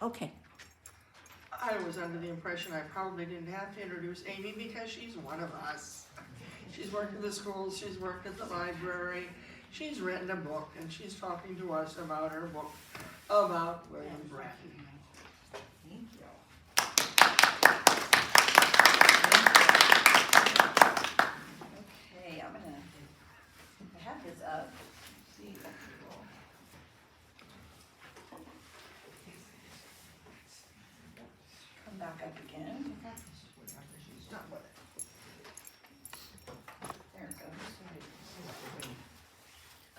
Okay. I was under the impression I probably didn't have to introduce Amie because she's one of us. She's worked in the schools, she's worked at the library, she's written a book, and she's talking to us about her book about William Bratton. Thank you. Okay, I have this up. See if I can roll. Come back up again. She's done with it. There it goes.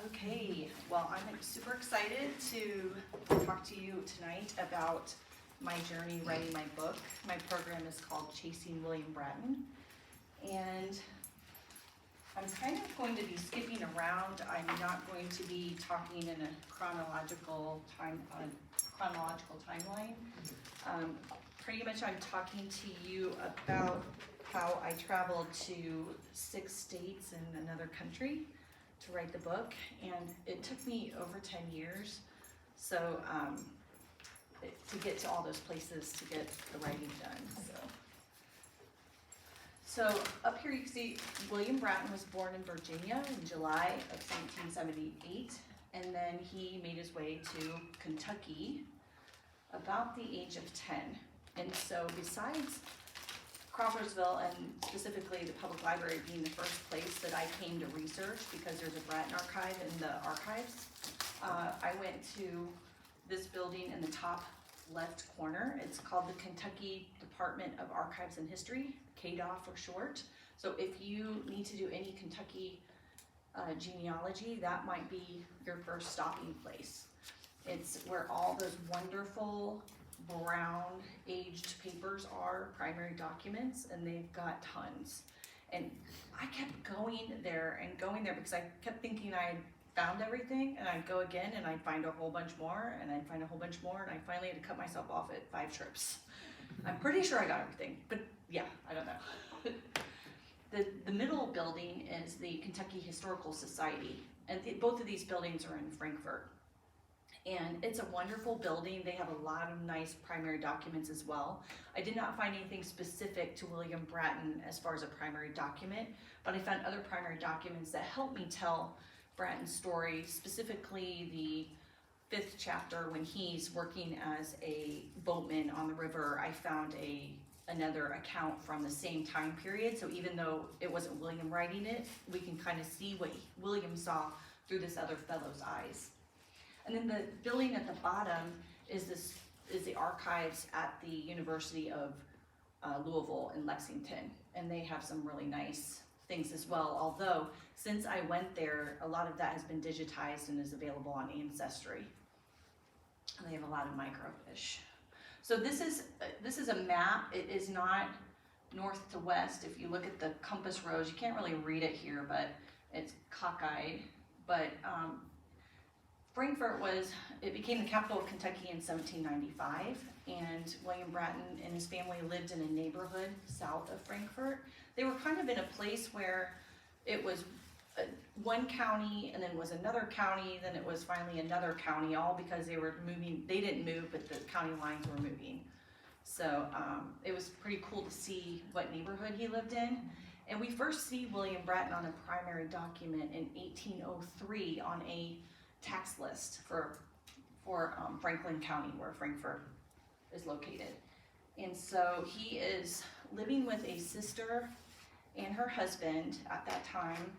Okay, well, I'm super excited to talk to you tonight about my journey writing my book. My program is called Chasing William Bratton, and I'm kind of going to be skipping around. I'm not going to be talking in a chronological timeline. Pretty much I'm talking to you about how I traveled to 6 states and another country to write the book, and it took me over 10 years. So to get to all those places to get the writing done. So up here you can see William Bratton was born in Virginia in July of 1778, and then he made his way to Kentucky about the age of 10. And so besides Crawfordsville, and specifically the public library being the first place that I came to research, because there's a Bratton archive in the archives, I went to this building in the top left corner. It's called the Kentucky Department of Archives and History, KDOH for short. So if you need to do any Kentucky genealogy, that might be your first stopping place. It's where all those wonderful brown aged papers are, primary documents, and they've got tons. And I kept going there because I kept thinking I had found everything, and I'd go again and I'd find a whole bunch more, and I'd find a whole bunch more, and I finally had to cut myself off at 5 trips. I'm pretty sure I got everything, but yeah, I don't know. The middle building is the Kentucky Historical Society, and both of these buildings are in Frankfort. And it's a wonderful building. They have a lot of nice primary documents as well. I did not find anything specific to William Bratton as far as a primary document, but I found other primary documents that helped me tell Bratton's story, specifically the 5th chapter when he's working as a boatman on the river. I found another account from the same time period, so even though it wasn't William writing it, we can kind of see what William saw through this other fellow's eyes. And then the building at the bottom is the archives at the University of Louisville in Lexington, and they have some really nice things as well. Although since I went there, a lot of that has been digitized and is available on Ancestry. And they have a lot of microfiche. So this is a map. It is not north to west. If you look at the compass rose, you can't really read it here, but it's cockeyed. But Frankfort became the capital of Kentucky in 1795, and William Bratton and his family lived in a neighborhood south of Frankfort. They were kind of in a place where it was one county, and then was another county, then it was finally another county, all because they were moving. They didn't move, but the county lines were moving. So it was pretty cool to see what neighborhood he lived in. And we first see William Bratton on a primary document in 1803 on a tax list for Franklin County, where Frankfort is located. And so he is living with a sister and her husband at that time.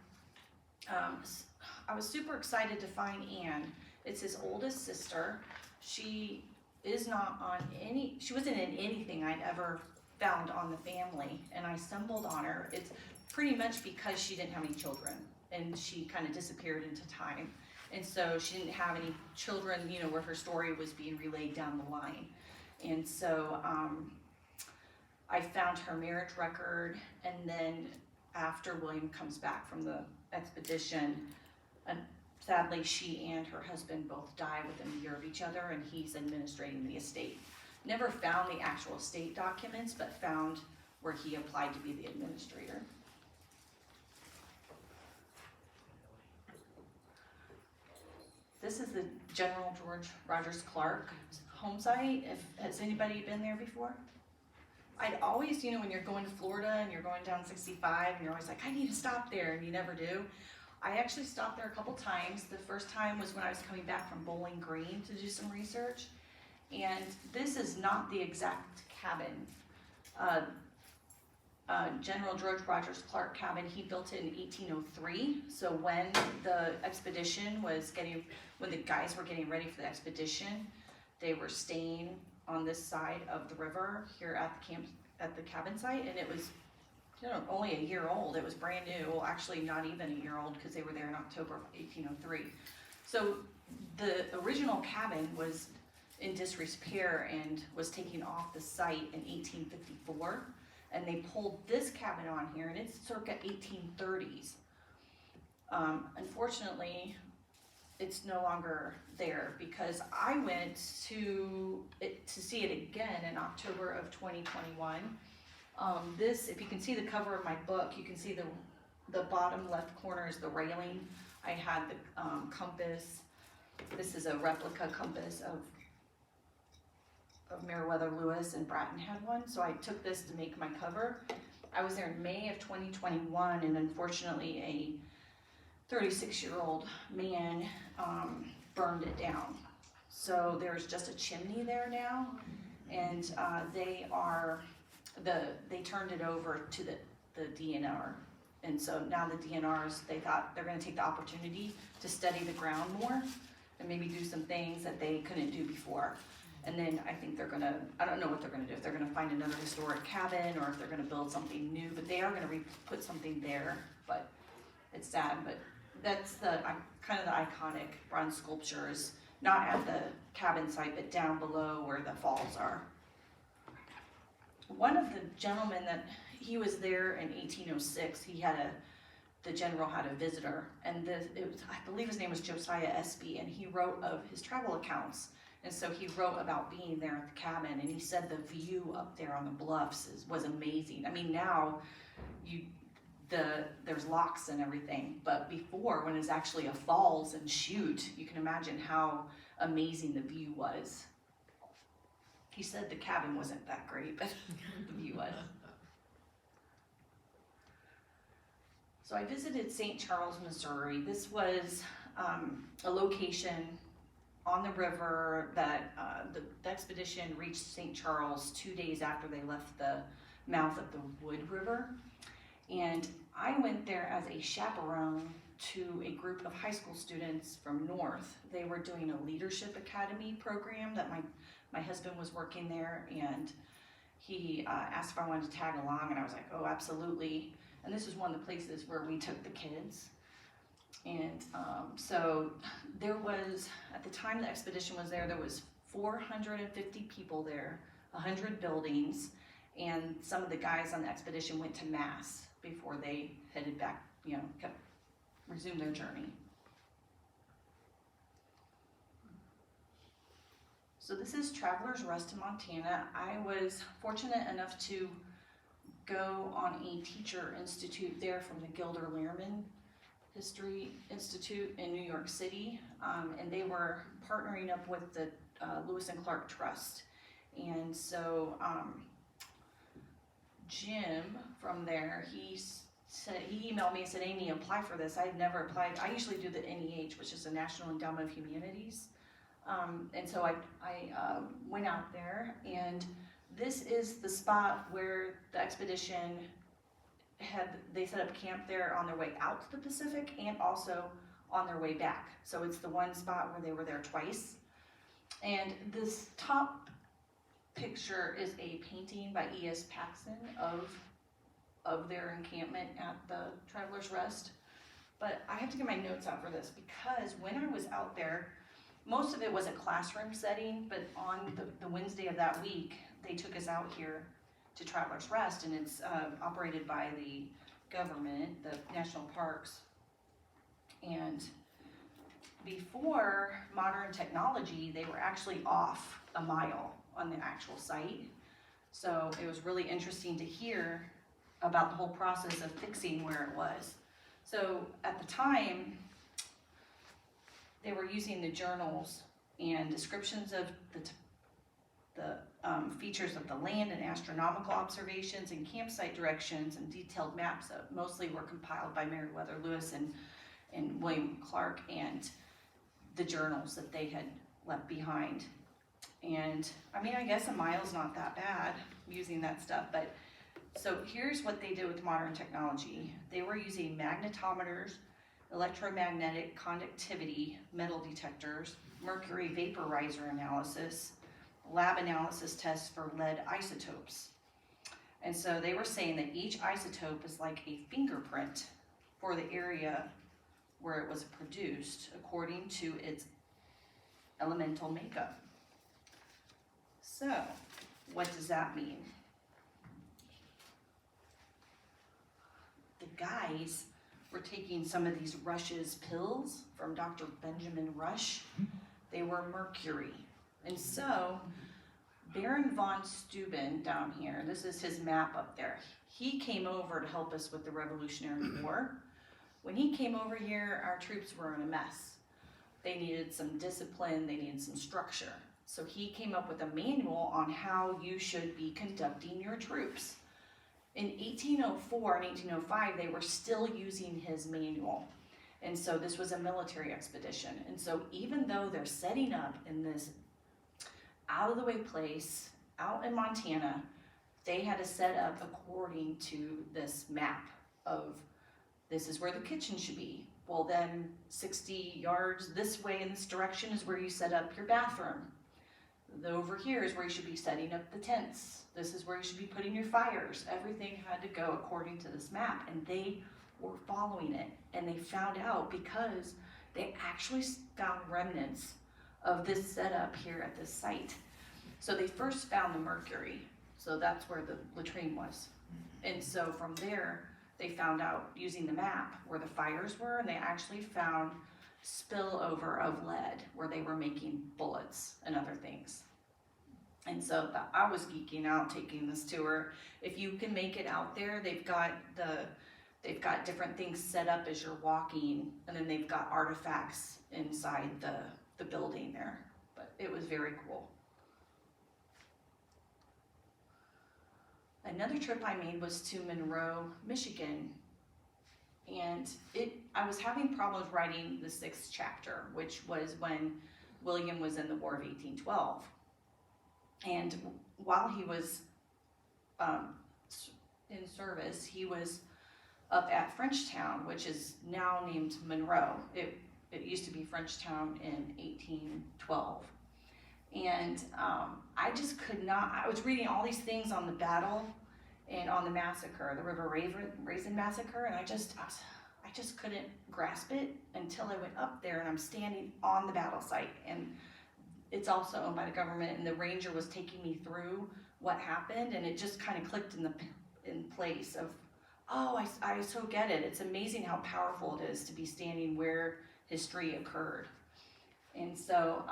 I was super excited to find Anne. It's his oldest sister. She wasn't in anything I'd ever found on the family, and I stumbled on her. It's pretty much because she didn't have any children, and she kind of disappeared into time. And so she didn't have any children, where her story was being relayed down the line. And so I found her marriage record, and then after William comes back from the expedition, and sadly she and her husband both die within a year of each other, and he's administrating the estate. Never found the actual estate documents, but found where he applied to be the administrator. This is the General George Rogers Clark home site. Has anybody been there before? I'd always, when you're going to Florida and you're going down 65 and you're always like, I need to stop there, and you never do. I actually stopped there a couple times. The first time was when I was coming back from Bowling Green to do some research. And this is not the exact cabin. General George Rogers Clark cabin, he built it in 1803. So when the expedition was when the guys were getting ready for the expedition, they were staying on this side of the river here at the cabin site, and it was only a year old. It was brand new. Well, actually not even a year old, because they were there in October of 1803. So the original cabin was in disrepair and was taken off the site in 1854, and they pulled this cabin on here, and it's circa 1830s. Unfortunately, it's no longer there, because I went to see it again in October of 2021. This, if you can see the cover of my book, you can see the bottom left corner is the railing. I had the compass. This is a replica compass of Meriwether Lewis, and Bratton had one, so I took this to make my cover. I was there in May of 2021, and unfortunately a 36-year-old man burned it down. So there's just a chimney there now, and they turned it over to the DNR. And so now the DNRs, they thought they're going to take the opportunity to study the ground more and maybe do some things that they couldn't do before. And then I think I don't know what they're gonna do, if they're gonna find another historic cabin or if they're gonna build something new, but they are gonna put something there. But it's sad, but that's kind of the iconic bronze sculptures, not at the cabin site, but down below where the falls are. One of the gentlemen he was there in 1806, the general had a visitor, and I believe his name was Josiah Espy, and he wrote of his travel accounts. And so he wrote about being there at the cabin, and he said the view up there on the bluffs was amazing. I mean, now there's locks and everything, but before, when it was actually a falls and chute, you can imagine how amazing the view was. He said the cabin wasn't that great, but the view was. So I visited St. Charles, Missouri. This was a location on the river that the expedition reached St. Charles 2 days after they left the mouth of the Wood River. And I went there as a chaperone to a group of high school students from North. They were doing a leadership academy program that my husband was working there, and he asked if I wanted to tag along, and I was like, oh, absolutely. And this is one of the places where we took the kids. And so there was, at the time the expedition was there was 450 people there, 100 buildings, and some of the guys on the expedition went to Mass before they headed back, resumed their journey. So this is Travelers Rest in Montana. I was fortunate enough to go on a teacher institute there from the Gilder Lehrman History Institute in New York City, and they were partnering up with the Lewis and Clark Trust. And so Jim from there, he emailed me and said, Amie, apply for this. I had never applied. I usually do the NEH, which is the National Endowment of Humanities. And so I went out there, and this is the spot where the expedition they set up camp there on their way out to the Pacific and also on their way back. So it's the one spot where they were there twice. And this top picture is a painting by E.S. Paxson of their encampment at the Travelers Rest. But I have to get my notes out for this, because when I was out there, most of it was a classroom setting, but on the Wednesday of that week, they took us out here to Travelers Rest, and it's operated by the government, the national parks. And before modern technology, they were actually off a mile on the actual site. So it was really interesting to hear about the whole process of fixing where it was. So at the time, they were using the journals and descriptions of features of the land and astronomical observations and campsite directions and detailed maps that mostly were compiled by Meriwether Lewis and William Clark, and the journals that they had left behind. And I mean, I guess a mile's not that bad using that stuff, but so here's what they did with modern technology. They were using magnetometers, electromagnetic conductivity metal detectors, mercury vaporizer analysis, lab analysis tests for lead isotopes. And so they were saying that each isotope is like a fingerprint for the area where it was produced according to its elemental makeup. So, what does that mean? The guys were taking some of these Rush's pills from Dr. Benjamin Rush. They were mercury. And so, Baron von Steuben down here, this is his map up there. He came over to help us with the Revolutionary War. When he came over here, our troops were in a mess. They needed some discipline, they needed some structure. So he came up with a manual on how you should be conducting your troops. In 1804 and 1805, they were still using his manual. And so this was a military expedition. And so even though they're setting up in this out of the way place, out in Montana, they had to set up according to this map of this is where the kitchen should be. Well, then 60 yards this way in this direction is where you set up your bathroom. Over here is where you should be setting up the tents. This is where you should be putting your fires. Everything had to go according to this map, and they were following it. And they found out because they actually found remnants of this setup here at this site. So they first found the mercury. So that's where the latrine was. And so from there, they found out using the map where the fires were, and they actually found spillover of lead where they were making bullets and other things. And so I was geeking out taking this tour. If you can make it out there, they've got different things set up as you're walking, and then they've got artifacts inside the building there. But it was very cool. Another trip I made was to Monroe, Michigan. And I was having problems writing the 6th chapter, which was when William was in the War of 1812. And while he was in service, he was up at Frenchtown, which is now named Monroe. It used to be Frenchtown in 1812. And I just could not, I was reading all these things on the battle and on the massacre, the River Raisin Massacre, and I just couldn't grasp it until I went up there and I'm standing on the battle site. And it's also owned by the government, and the ranger was taking me through what happened, and it just kind of clicked in place of, oh, I so get it. It's amazing how powerful it is to be standing where history occurred. And so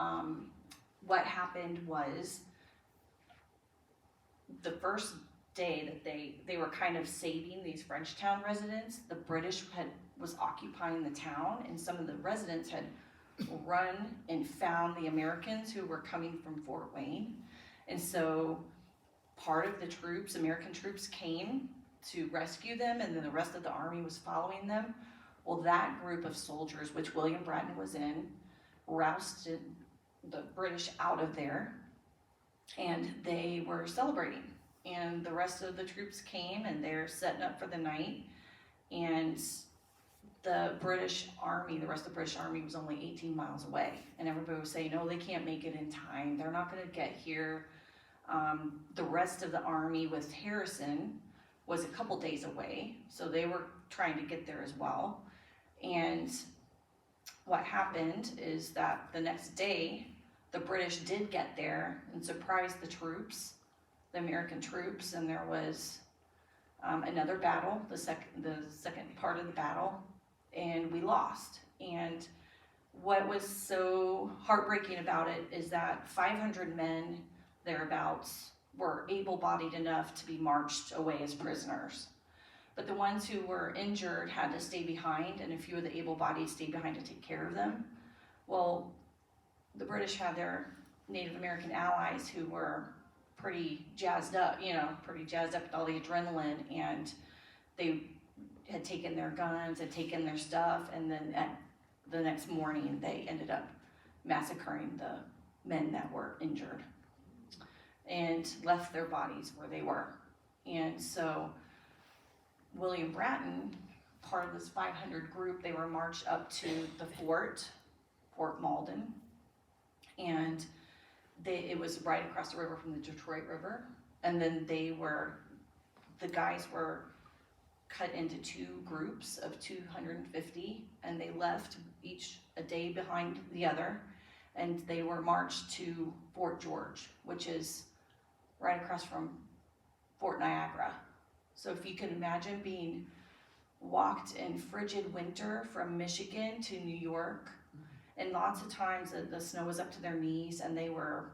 what happened was the first day that they were kind of saving these Frenchtown residents, the British was occupying the town, and some of the residents had run and found the Americans who were coming from Fort Wayne. And so part of the troops, American troops, came to rescue them, and then the rest of the army was following them. Well, that group of soldiers, which William Bratton was in, rousted the British out of there, and they were celebrating. And the rest of the troops came, and they're setting up for the night. And the British Army, the rest of the British Army was only 18 miles away. And everybody was saying, no, they can't make it in time. They're not going to get here. The rest of the army with Harrison was a couple days away. So they were trying to get there as well. And what happened is that the next day, the British did get there and surprised the troops, the American troops, and there was another battle, the second part of the battle, and we lost. And what was so heartbreaking about it is that 500 men thereabouts were able-bodied enough to be marched away as prisoners. But the ones who were injured had to stay behind, and a few of the able-bodied stayed behind to take care of them. Well, the British had their Native American allies who were pretty jazzed up with all the adrenaline, and they had taken their guns, had taken their stuff, and then at the next morning they ended up massacring the men that were injured and left their bodies where they were. And so William Bratton, part of this 500 group, they were marched up to the Fort Malden, and it was right across the river from the Detroit River. And then the guys were cut into two groups of 250, and they left each a day behind the other, and they were marched to Fort George, which is right across from Fort Niagara. So if you can imagine being walked in frigid winter from Michigan to New York, and lots of times the snow was up to their knees, and they were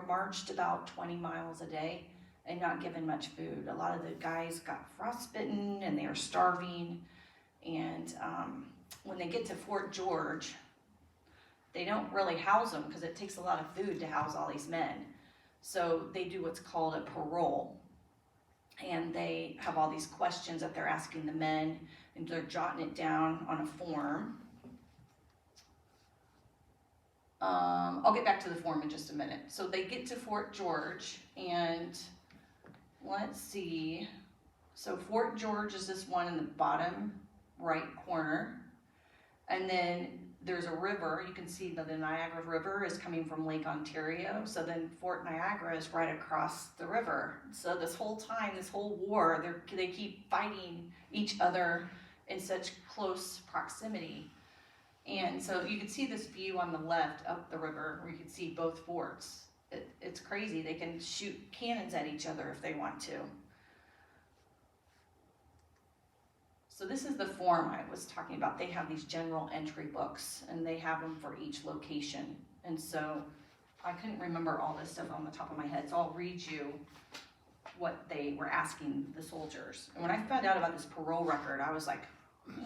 marched about 20 miles a day and not given much food. A lot of the guys got frostbitten and they were starving. And when they get to Fort George, they don't really house them because it takes a lot of food to house all these men. So they do what's called a parole. And they have all these questions that they're asking the men, and they're jotting it down on a form. I'll get back to the form in just a minute. So they get to Fort George, and let's see. So Fort George is this one in the bottom right corner. And then there's a river. You can see that the Niagara River is coming from Lake Ontario. So then Fort Niagara is right across the river. So this whole time, this whole war, they keep fighting each other in such close proximity. And so you can see this view on the left up the river where you can see both forts. It's crazy. They can shoot cannons at each other if they want to. So this is the form I was talking about. They have these general entry books, and they have them for each location. And so I couldn't remember all this stuff on the top of my head, so I'll read you what they were asking the soldiers. And when I found out about this parole record, I was like,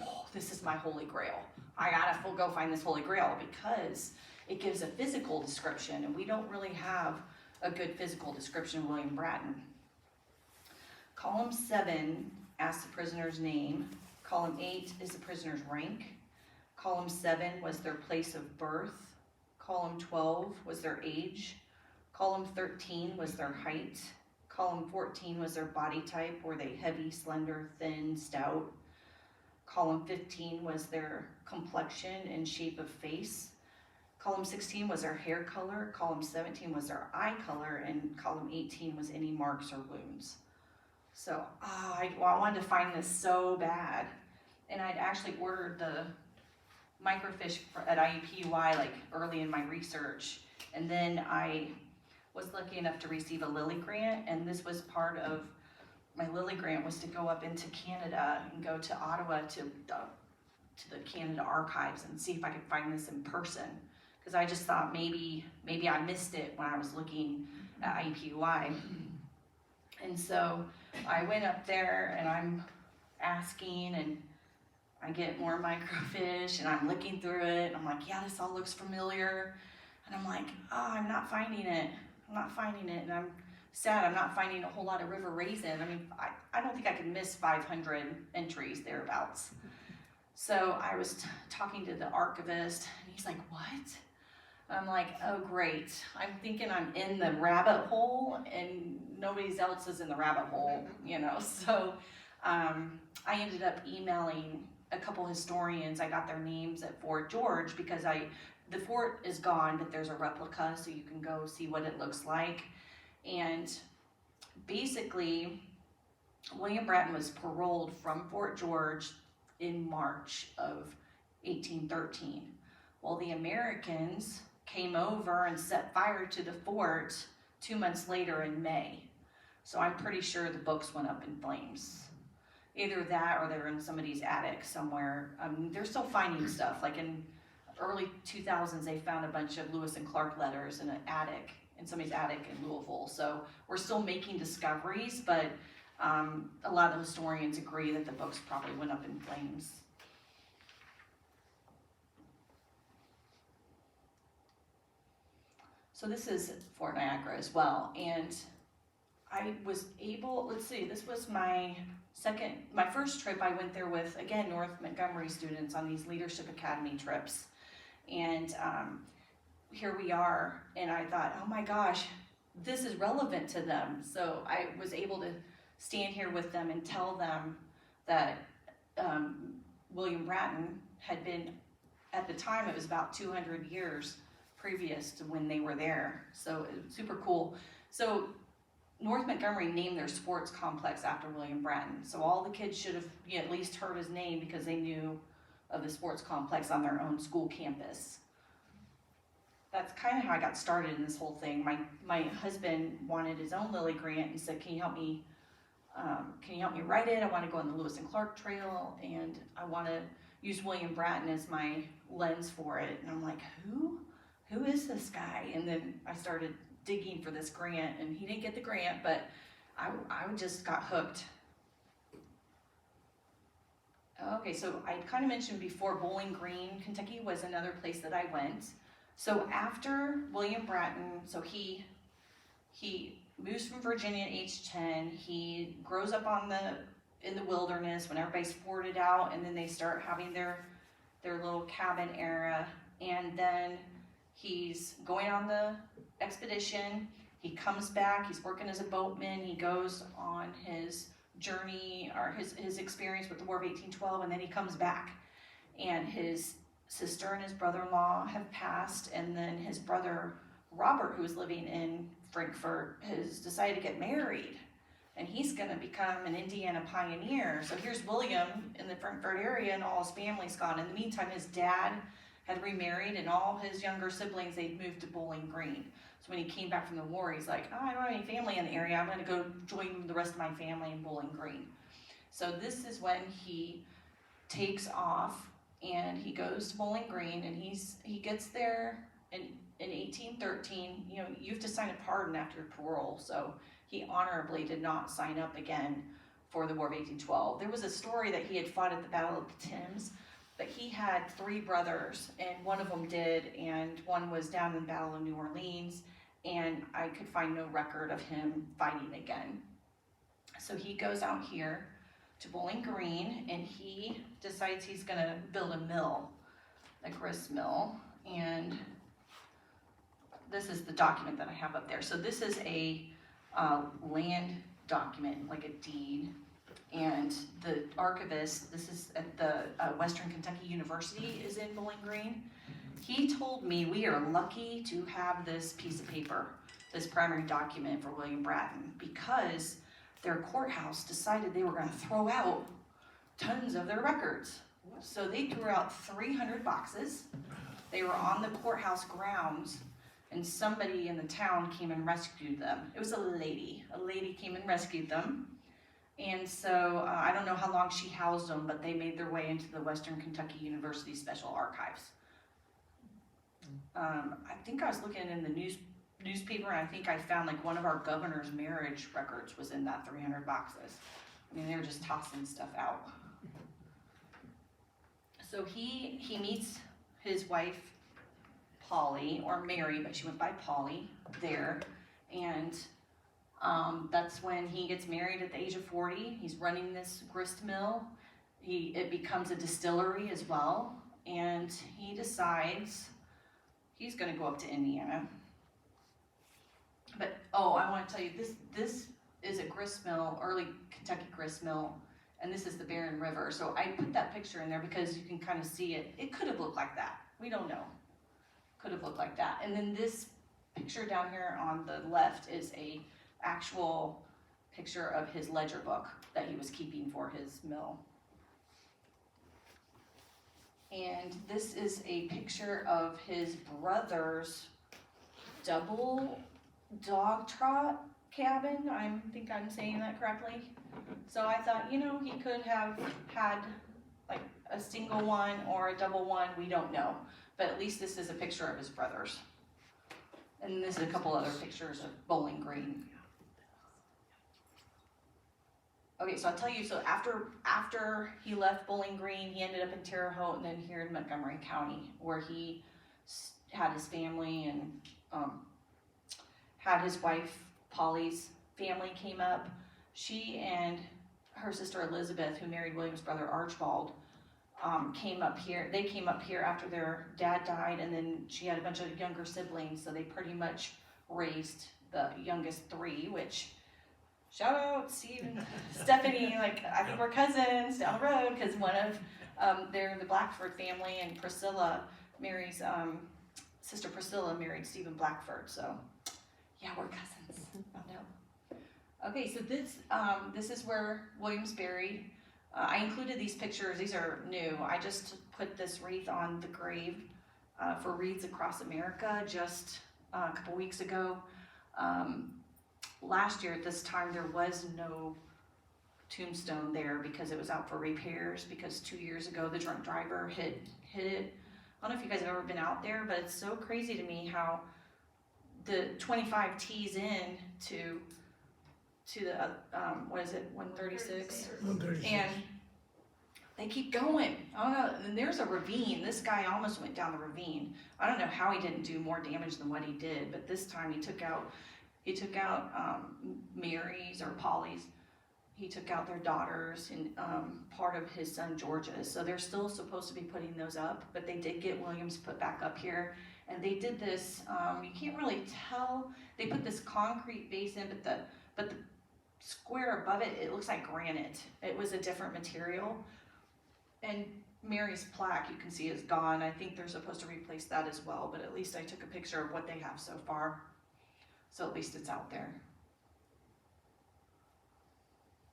oh, this is my holy grail. I gotta go find this holy grail, because it gives a physical description, and we don't really have a good physical description of William Bratton. Column 7 asks the prisoner's name. Column 8 is the prisoner's rank. Column 7 was their place of birth. Column 12 was their age. Column 13 was their height. Column 14 was their body type. Were they heavy, slender, thin, stout? Column 15 was their complexion and shape of face. Column 16 was their hair color. Column 17 was their eye color. And column 18 was any marks or wounds. So I wanted to find this so bad. And I'd actually ordered the microfiche at IUPUI like early in my research. And then I was lucky enough to receive a Lilly grant. And this was part of my Lilly grant, was to go up into Canada and go to Ottawa to the Canada archives and see if I could find this in person. Because I just thought maybe I missed it when I was looking at IUPUI. And so I went up there and I'm asking, and I get more microfiche, and I'm looking through it, and I'm like, yeah, this all looks familiar. And I'm like, oh, I'm not finding it. And I'm sad I'm not finding a whole lot of river raisin. I mean, I don't think I could miss 500 entries thereabouts. So I was talking to the archivist, and he's like, what? I'm like, oh, great. I'm thinking I'm in the rabbit hole, and nobody else is in the rabbit hole, you know. So I ended up emailing a couple historians. I got their names at Fort George, because the fort is gone, but there's a replica, so you can go see what it looks like. And basically, William Bratton was paroled from Fort George in March of 1813. Well, the Americans came over and set fire to the fort 2 months later in May. So I'm pretty sure the books went up in flames. Either that, or they're in somebody's attic somewhere. They're still finding stuff. Like in early 2000s, they found a bunch of Lewis and Clark letters in somebody's attic in Louisville. So we're still making discoveries, but a lot of the historians agree that the books probably went up in flames. So this is Fort Niagara as well, and I was able, let's see, this was my first trip. I went there with, again, North Montgomery students on these Leadership Academy trips. And here we are, and I thought, oh my gosh, this is relevant to them. So I was able to stand here with them and tell them that William Bratton had been, at the time, it was about 200 years previous to when they were there. So it was super cool. So North Montgomery named their sports complex after William Bratton. So all the kids should have at least heard his name because they knew of the sports complex on their own school campus. That's kind of how I got started in this whole thing. My husband wanted his own Lilly grant and said, can you help me write it? I want to go on the Lewis and Clark Trail, and I want to use William Bratton as my lens for it. And I'm like, who is this guy? And then I started digging for this grant, and he didn't get the grant, but I just got hooked. Okay, so I kind of mentioned before, Bowling Green, Kentucky was another place that I went. So after William Bratton, so he moves from Virginia at age 10. He grows up in the wilderness when everybody's forted out, and then they start having their little cabin era, and then he's going on the expedition. He comes back, he's working as a boatman, he goes on his journey or his experience with the War of 1812, and then he comes back, and his sister and his brother-in-law have passed, and then his brother Robert, who is living in Frankfort, has decided to get married, and he's going to become an Indiana pioneer. So here's William in the Frankfort area, and all his family's gone. In the meantime, his dad had remarried, and all his younger siblings, they'd moved to Bowling Green. So when he came back from the war, he's like, oh, I don't have any family in the area. I'm going to go join the rest of my family in Bowling Green. So this is when he takes off, and he goes to Bowling Green, and he gets there in 1813. You know, you have to sign a pardon after your parole. So he honorably did not sign up again for the War of 1812. There was a story that he had fought at the Battle of the Thames, but he had 3 brothers, and one of them did, and one was down in the Battle of New Orleans, and I could find no record of him fighting again. So he goes out here to Bowling Green, and he decides he's going to build a mill, a grist mill, and this is the document that I have up there. So this is a land document, like a deed, and the archivist, this is at the Western Kentucky University, is in Bowling Green. He told me we are lucky to have this piece of paper, this primary document for William Bratton, because their courthouse decided they were going to throw out tons of their records. So they threw out 300 boxes. They were on the courthouse grounds, and somebody in the town came and rescued them. It was a lady. A lady came and rescued them. And so I don't know how long she housed them, but they made their way into the Western Kentucky University Special Archives. I think I was looking in the newspaper, and I think I found like one of our governor's marriage records was in that 300 boxes. I mean, they were just tossing stuff out. So he meets his wife, Polly, or Mary, but she went by Polly there, and that's when he gets married at the age of 40. He's running this grist mill. It becomes a distillery as well, and he decides he's going to go up to Indiana. But I want to tell you, this is a grist mill, early Kentucky grist mill, and this is the Barren River. So I put that picture in there because you can kind of see it. It could have looked like that. We don't know. Could have looked like that. And then this picture down here on the left is a actual picture of his ledger book that he was keeping for his mill. And this is a picture of his brother's double dog trot cabin. I think I'm saying that correctly. So I thought, he could have had like a single one or a double one. We don't know. But at least this is a picture of his brothers. And this is a couple other pictures of Bowling Green. Okay, so I'll tell you, so after he left Bowling Green, he ended up in Terre Haute and then here in Montgomery County, where he had his family and had his wife Polly's family came up. She and her sister Elizabeth, who married William's brother Archibald, came up here. They came up here after their dad died, and then she had a bunch of younger siblings, so they pretty much raised the youngest three, which, shout out Steve and Stephanie, like, I think we're cousins down the road, because one of, they're the Blackford family, and Priscilla marries, Sister Priscilla married Stephen Blackford, so, yeah, we're cousins. Oh, no. Okay, so this is where William's buried. I included these pictures. These are new. I just put this wreath on the grave for Wreaths Across America just a couple weeks ago. Last year at this time there was no tombstone there because it was out for repairs, because 2 years ago the drunk driver hit it. I don't know if you guys have ever been out there, but it's so crazy to me how the 25 T's in to the, what is it, 136? 136. And they keep going. I don't know, and there's a ravine. This guy almost went down the ravine. I don't know how he didn't do more damage than what he did, but this time he took out Mary's or Polly's. He took out their daughters and part of his son George's. So they're still supposed to be putting those up, but they did get Williams put back up here. And they did this, you can't really tell. They put this concrete base in, but the square above it, it looks like granite. It was a different material. And Mary's plaque, you can see, is gone. I think they're supposed to replace that as well, but at least I took a picture of what they have so far. So at least it's out there.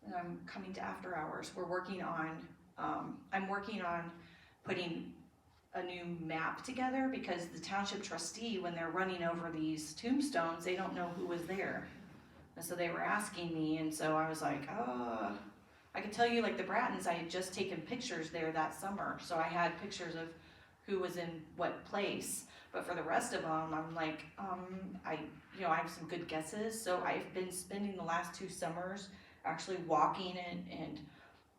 And I'm coming to after hours. We're working on, I'm working on putting a new map together, because the township trustee, when they're running over these tombstones, they don't know who was there. And so they were asking me, and so I was like, oh, I could tell you, like the Brattons, I had just taken pictures there that summer. So I had pictures of who was in what place. But for the rest of them, I'm like, I have some good guesses. So I've been spending the last 2 summers actually walking it and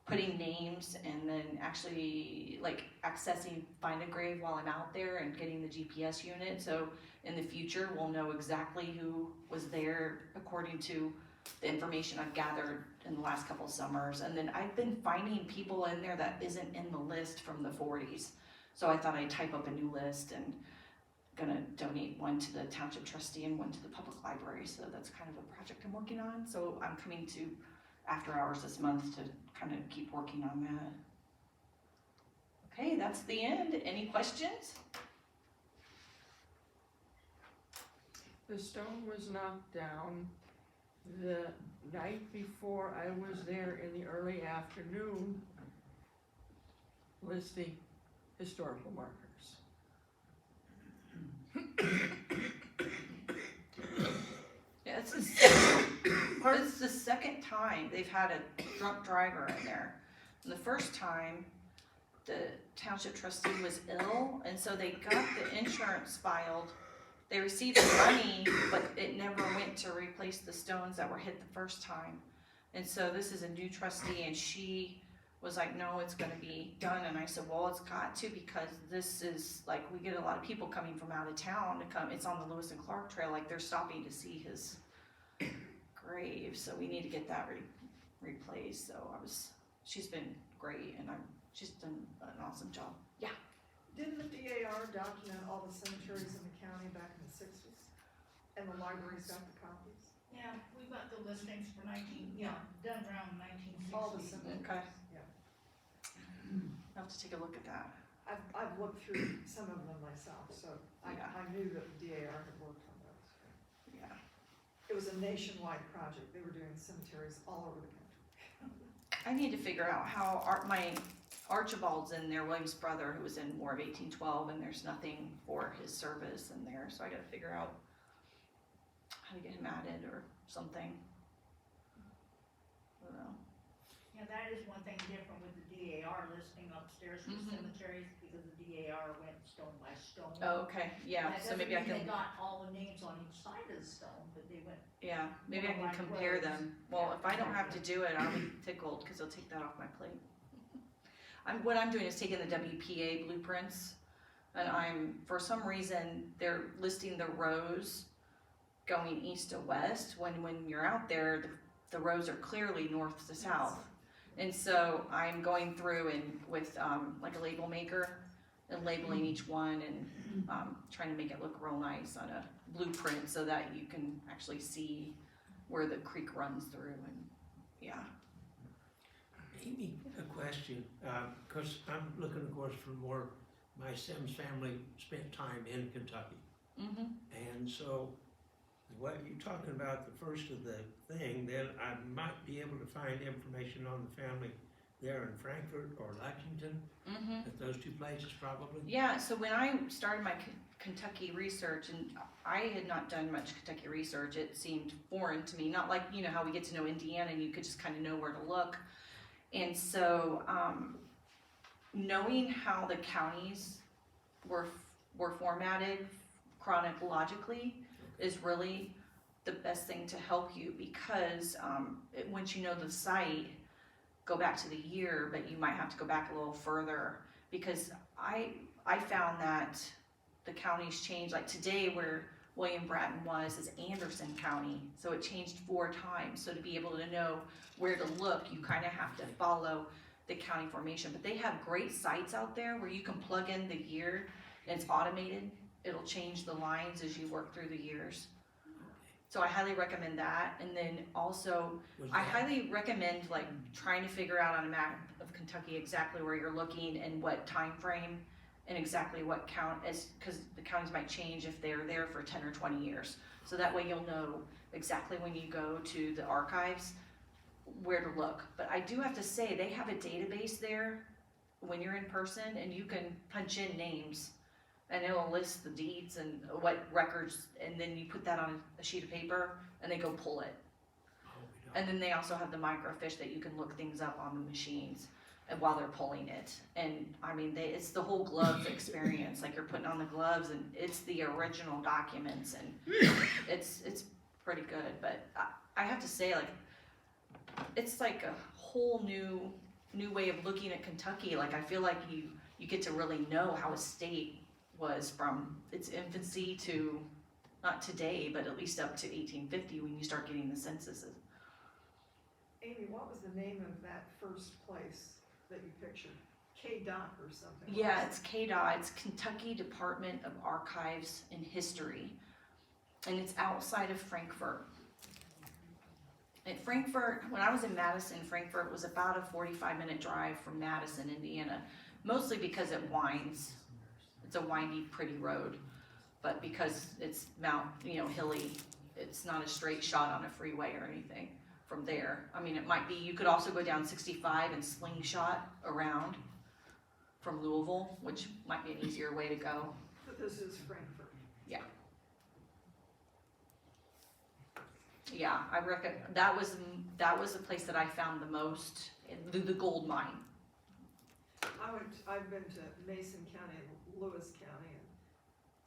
putting names, and then actually like accessing Find a Grave while I'm out there and getting the GPS unit. So in the future, we'll know exactly who was there according to the information I've gathered in the last couple of summers. And then I've been finding people in there that isn't in the list from the 40s. So I thought I'd type up a new list, and gonna donate one to the township trustee and one to the public library. So that's kind of a project I'm working on. So I'm coming to after hours this month to kind of keep working on that. Okay, that's the end. Any questions? The stone was knocked down the night before I was there in the early afternoon listing historical markers. Yeah, it's the second time they've had a drunk driver in there. And the first time, the township trustee was ill, and so they got the insurance filed. They received the money, but it never went to replace the stones that were hit the first time. And so this is a new trustee, and she was like, no, it's gonna be done. And I said, well, it's got to, because this is like, we get a lot of people coming from out of town to come. It's on the Lewis and Clark Trail, like they're stopping to see his grave, so we need to get that replaced. So she's been great, and she's done an awesome job. Yeah. Didn't the DAR document all the cemeteries in the county back in the 60s? And the library's got the copies? Yeah, we got the listings for done around 1960. All the cemeteries. Okay. Yeah. I'll have to take a look at that. I've looked through some of them myself, so Yeah. I knew that the DAR had worked on those. Yeah. It was a nationwide project. They were doing cemeteries all over the country. I need to figure out how my Archibald's in there, William's brother, who was in War of 1812, and there's nothing for his service in there, so I gotta figure out how to get him added or something. I don't know. Yeah, that is one thing different with the DAR listing upstairs for cemeteries, because the DAR went stone by stone. Oh, okay, yeah, That so maybe I doesn't mean can, they got all the names on each side of the stone, but they went, yeah, maybe I can Like compare roads. them. Well, if I don't have to do it, I'll be tickled, cause I'll take that off my plate. What I'm doing is taking the WPA blueprints, and for some reason, they're listing the rows going east to west, when you're out there, the roads are clearly north to south. And so I'm going through and with like a label maker and labeling each one and trying to make it look real nice on a blueprint so that you can actually see where the creek runs through, and yeah. Amie, a question, because I'm looking, of course, for more, my Sims family spent time in Kentucky. Mm-hmm. And so, what you're talking about, the first of the thing, then I might be able to find information on the family there in Frankfort or Lexington, Mm-hmm. at those two places probably. Yeah, so when I started my Kentucky research, and I had not done much Kentucky research, it seemed foreign to me, not like, you know, how we get to know Indiana and you could just kind of know where to look. And so, knowing how the counties were formatted chronologically is really the best thing to help you, because once you know the site, go back to the year, but you might have to go back a little further, because I found that the counties changed. Like today, where William Bratton was is Anderson County, so it changed 4 times. So to be able to know where to look, you kind of have to follow the county formation. But they have great sites out there where you can plug in the year and it's automated. It'll change the lines as you work through the years. So I highly recommend that. And then also, I highly recommend like trying to figure out on a map of Kentucky exactly where you're looking and what time frame and exactly what count, as because the counties might change if they're there for 10 or 20 years. So that way you'll know exactly when you go to the archives where to look. But I do have to say, they have a database there when you're in person, and you can punch in names and it'll list the deeds and what records, and then you put that on a sheet of paper and they go pull it. And then they also have the microfiche that you can look things up on the machines and while they're pulling it. And I mean, it's the whole gloves experience. Like you're putting on the gloves and it's the original documents, and it's pretty good. But I have to say, like, it's like a whole new way of looking at Kentucky. Like I feel like you get to really know how a state was from its infancy to, not today, but at least up to 1850 when you start getting the censuses. Amie, what was the name of that first place that you pictured? KDOT or something? Yeah, it's KDOT. It's Kentucky Department of Archives and History, and it's outside of Frankfort. At Frankfort, when I was in Madison, Frankfort was about a 45-minute drive from Madison, Indiana, mostly because it winds. It's a windy, pretty road, but because it's hilly, it's not a straight shot on a freeway or anything from there. I mean, it might be, you could also go down 65 and slingshot around from Louisville, which might be an easier way to go. But this is Frankfort. Yeah. Yeah, I reckon that was the place that I found the most, the gold mine. I've been to Mason County and Lewis County, and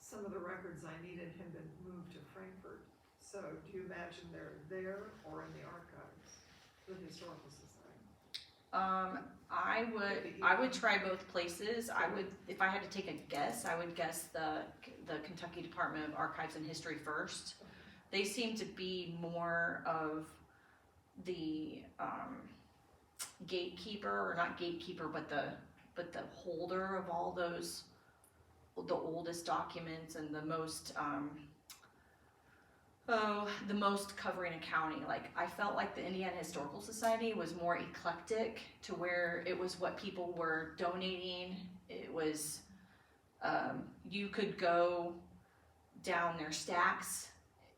some of the records I needed had been moved to Frankfort. So do you imagine they're there or in the archives, the Historical Society? I would try both places. If I had to take a guess, I would guess the Kentucky Department of Archives and History first. They seem to be more of the gatekeeper, or not gatekeeper, but the holder of all those, the oldest documents and the most covering a county. Like I felt like the Indiana Historical Society was more eclectic, to where it was what people were donating. It was you could go down their stacks.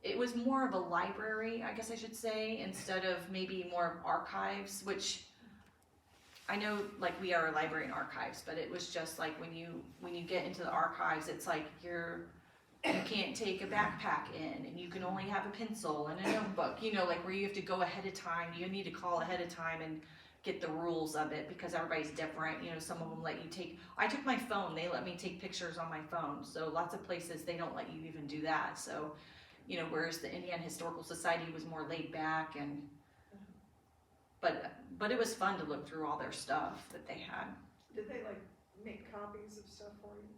It was more of a library, I guess I should say, instead of maybe more of archives, which I know, like, we are a library and archives, but it was just like when you get into the archives, it's like you can't take a backpack in, and you can only have a pencil and a notebook, like where you have to go ahead of time. You need to call ahead of time and get the rules of it, because everybody's different. Some of them let you I took my phone, they let me take pictures on my phone. So lots of places, they don't let you even do that. So, whereas the Indiana Historical Society was more laid back, and but it was fun to look through all their stuff that they had. Did they make copies of stuff for you?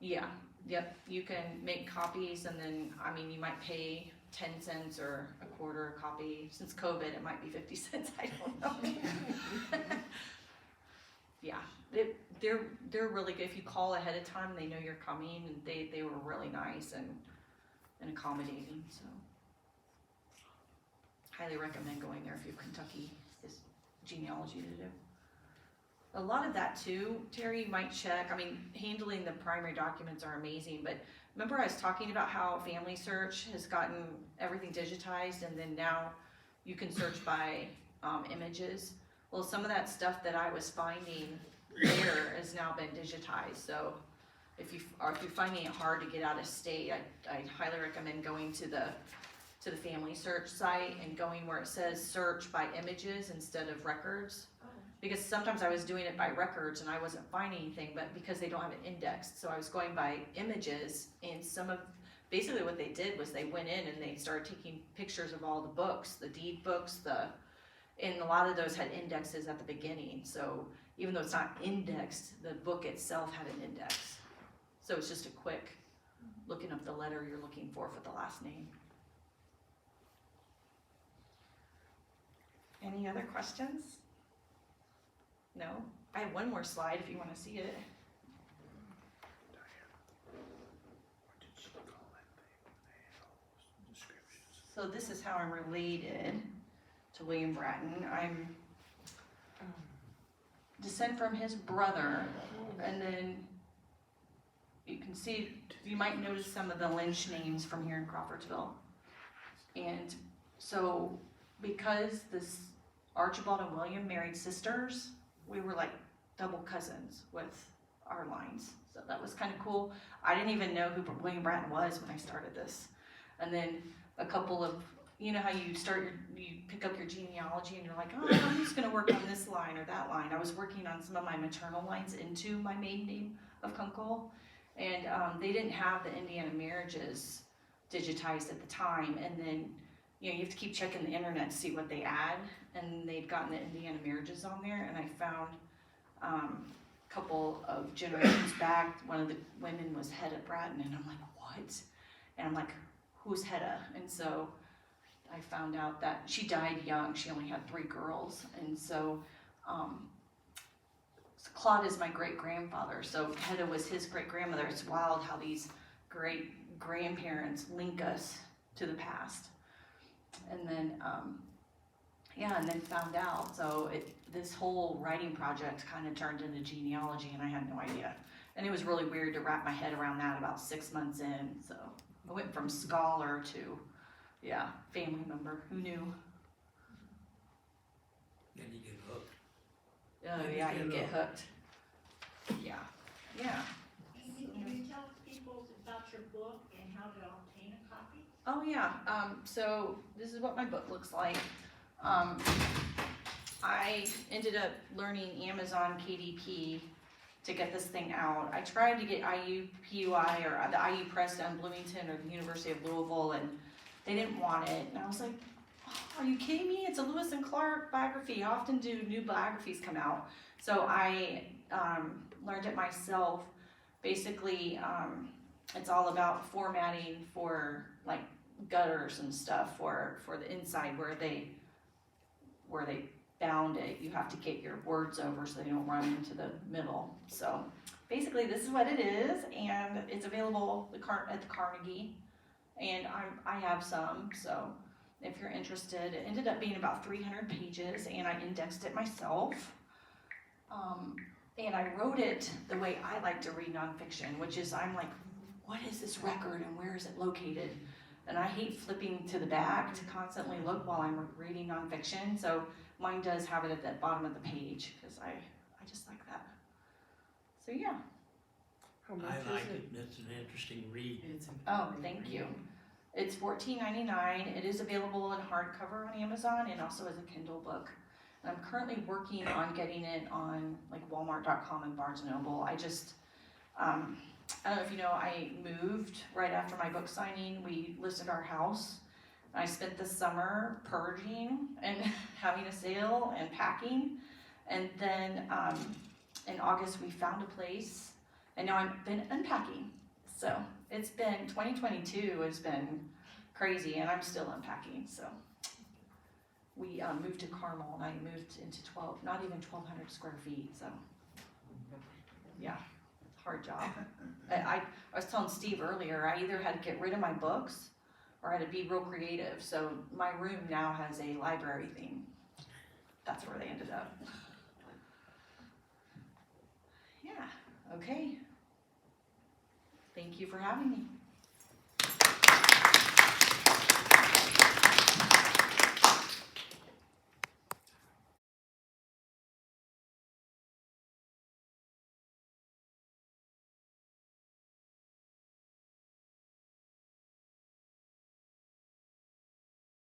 Yeah, yep, you can make copies and then, I mean, you might pay 10 cents or a quarter a copy. Since COVID, it might be 50 cents, I don't know. Yeah, they're really good. If you call ahead of time, they know you're coming, and they were really nice and accommodating, so. Highly recommend going there if you have Kentucky genealogy to do. A lot of that too, Terry, you might check, I mean, handling the primary documents are amazing, but remember I was talking about how Family Search has gotten everything digitized, and then now you can search by images? Well, some of that stuff that I was finding there has now been digitized, so if you're finding it hard to get out of state, I highly recommend going to the Family Search site and going where it says search by images instead of records. Because sometimes I was doing it by records and I wasn't finding anything, but because they don't have it indexed, so I was going by images, and basically what they did was they went in and they started taking pictures of all the books, the deed books, and a lot of those had indexes at the beginning, so even though it's not indexed, the book itself had an index. So it's just a quick looking up the letter you're looking for the last name. Any other questions? No? I have one more slide if you want to see it. So this is how I'm related to William Bratton. I'm descend from his brother, and then you can see, you might notice some of the Lynch names from here in Crawfordsville. And so because this Archibald and William married sisters, we were like double cousins with our lines. So that was kind of cool. I didn't even know who William Bratton was when I started this. And then a couple of, you know how you pick up your genealogy and you're like, oh, I'm just gonna work on this line or that line. I was working on some of my maternal lines into my maiden name of Kunkel. And they didn't have the Indiana marriages digitized at the time. And then, you know, you have to keep checking the internet to see what they add. And they'd gotten the Indiana marriages on there, and I found a couple of generations back, one of the women was Hedda Bratton, and I'm like, what? And I'm like, who's Hedda? And so I found out that she died young. She only had 3 girls. And so Claude is my great-grandfather, so Hedda was his great-grandmother. It's wild how these great-grandparents link us to the past. And then, and then found out, so this whole writing project kind of turned into genealogy, and I had no idea. And it was really weird to wrap my head around that about 6 months in, so I went from scholar to, family member. Who knew? Then you get hooked. Oh yeah, you get hooked. Yeah. Can you tell people about your book and how to obtain a copy? Oh yeah, so this is what my book looks like. I ended up learning Amazon KDP to get this thing out. I tried to get IUPUI or the IU Press down in Bloomington or the University of Louisville, and they didn't want it. And I was like, oh, are you kidding me? It's a Lewis and Clark biography. How often do new biographies come out? So I learned it myself. Basically, it's all about formatting for like gutters and stuff for the inside where they bound it. You have to get your words over so they don't run into the middle. So basically this is what it is, and it's available at the Carnegie, and I have some, so if you're interested. It ended up being about 300 pages, and I indexed it myself. And I wrote it the way I like to read nonfiction, which is I'm like, what is this record and where is it located? And I hate flipping to the back to constantly look while I'm reading nonfiction, so mine does have it at the bottom of the page, because I just like that. So yeah. How much I like is it, it's an interesting read. Oh, thank you. It's $14.99. It is available in hardcover on Amazon and also as a Kindle book. And I'm currently working on getting it on like Walmart.com and Barnes & Noble. I just, I don't know if you know, I moved right after my book signing. We listed our house. I spent the summer purging and having a sale and packing. And then in August we found a place, And now I've been unpacking. So it's been, 2022 has been crazy and I'm still unpacking, so. We moved to Carmel and I moved into not even 1,200 square feet, so. Yeah, hard job. I was telling Steve earlier, I either had to get rid of my books or I had to be real creative. So my room now has a library theme. That's where they ended up. Yeah, okay. Thank you for having me.